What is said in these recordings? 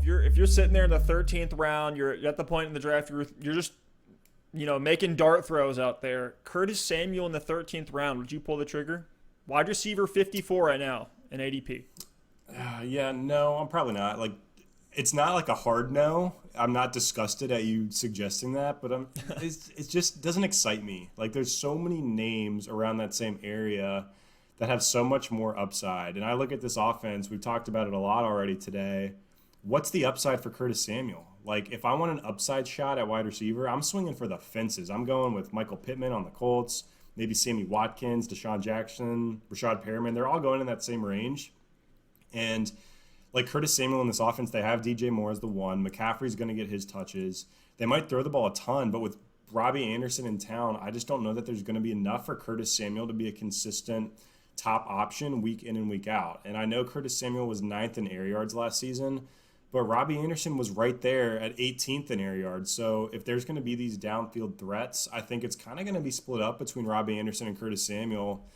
if you're sitting there in the 13th round, you're at the point in the draft you're just making dart throws out there. Curtis Samuel in the 13th round, would you pull the trigger? Wide receiver 54 right now in ADP. Yeah, no, I'm probably not. Like, it's not like a hard no. I'm not disgusted at you suggesting that, but it just doesn't excite me. Like, there's so many names around that same area that have so much more upside. And I look at this offense, we've talked about it a lot already today. What's the upside for Curtis Samuel? Like, if I want an upside shot at wide receiver, I'm swinging for the fences. I'm going with Michael Pittman on the Colts, maybe Sammy Watkins, Deshaun Jackson, Rashad Perriman. They're all going in that same range. And like Curtis Samuel in this offense, they have DJ Moore as the one. McCaffrey's going to get his touches. They might throw the ball a ton, but with Robbie Anderson in town, I just don't know that there's going to be enough for Curtis Samuel to be a consistent top option week in and week out. And I know Curtis Samuel was 9th in air yards last season, but Robbie Anderson was right there at 18th in air yards. So if there's going to be these downfield threats, I think it's kind of going to be split up between Robbie Anderson and Curtis Samuel.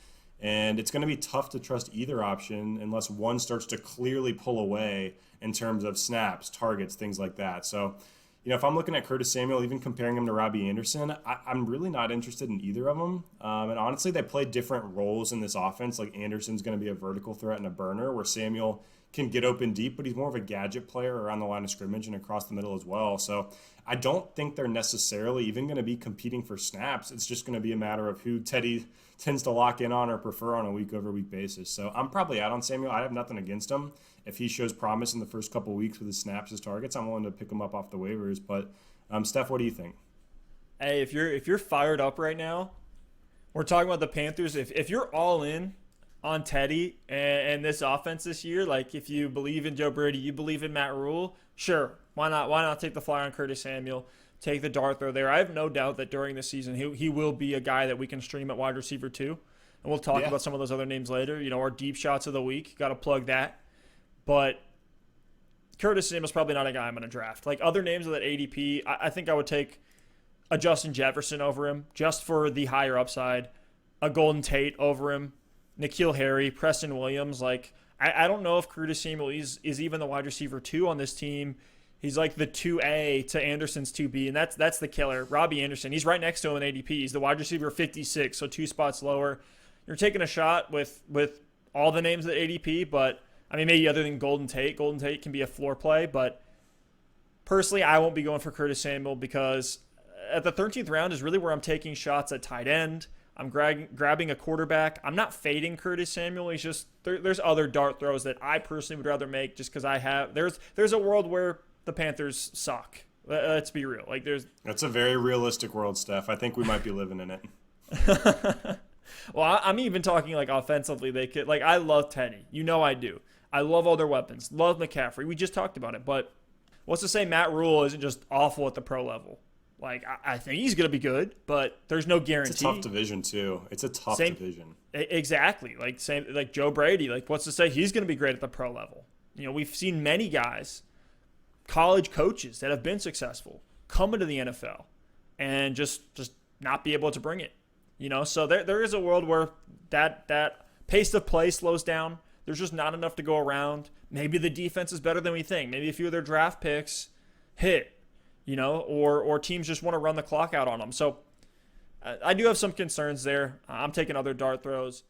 And it's going to be tough to trust either option unless one starts to clearly pull away in terms of snaps, targets, things like that. So, if I'm looking at Curtis Samuel, even comparing him to Robbie Anderson, I'm really not interested in either of them. And honestly, they play different roles in this offense. Like Anderson's going to be a vertical threat and a burner, where Samuel can get open deep, but he's more of a gadget player around the line of scrimmage and across the middle as well. So I don't think they're necessarily even going to be competing for snaps. It's just going to be a matter of who Teddy tends to lock in on or prefer on a week-over-week basis. So I'm probably out on Samuel. I have nothing against him. If he shows promise in the first couple of weeks with his snaps as targets, I'm willing to pick him up off the waivers. But Steph, what do you think? Hey, if you're fired up right now, we're talking about the Panthers. If you're all in on Teddy and this offense this year, like if you believe in Joe Brady, you believe in Matt Rule, sure, why not take the flyer on Curtis Samuel, take the dart throw there. I have no doubt that during the season he will be a guy that we can stream at wide receiver too, and we'll talk about some of those other names later. Our deep shots of the week, got to plug that. But Curtis Samuel's probably not a guy I'm going to draft. Like other names of that ADP, I think I would take a Justin Jefferson over him just for the higher upside, a Golden Tate over him, N'Keal Harry, Preston Williams. Like, I don't know if Curtis Samuel is even the wide receiver 2 on this team. He's like the 2A to Anderson's 2B, and that's the killer. Robbie Anderson, he's right next to him in ADP. He's the wide receiver 56, so 2 spots lower. You're taking a shot with all the names at ADP, but, I mean, maybe other than Golden Tate. Golden Tate can be a floor play, but personally, I won't be going for Curtis Samuel because at the 13th round is really where I'm taking shots at tight end. I'm grabbing a quarterback. I'm not fading Curtis Samuel. He's just there's other dart throws that I personally would rather make just because I have. There's a world where the Panthers suck. Let's be real. Like that's a very realistic world, Steph. I think we might be living in it. Well, I'm even talking like offensively. They could I love Teddy. I do. I love all their weapons. Love McCaffrey. We just talked about it. But what's to say Matt Rule isn't just awful at the pro level? Like, I think he's going to be good, but there's no guarantee. It's a tough division, too. It's a tough division. Exactly. Like Joe Brady. Like, what's to say he's going to be great at the pro level? We've seen many guys, college coaches that have been successful, come into the NFL and just not be able to bring it. So there is a world where that pace of play slows down. There's just not enough to go around. Maybe the defense is better than we think. Maybe a few of their draft picks hit. Or teams just want to run the clock out on them. So I do have some concerns there. I'm taking other dart throws.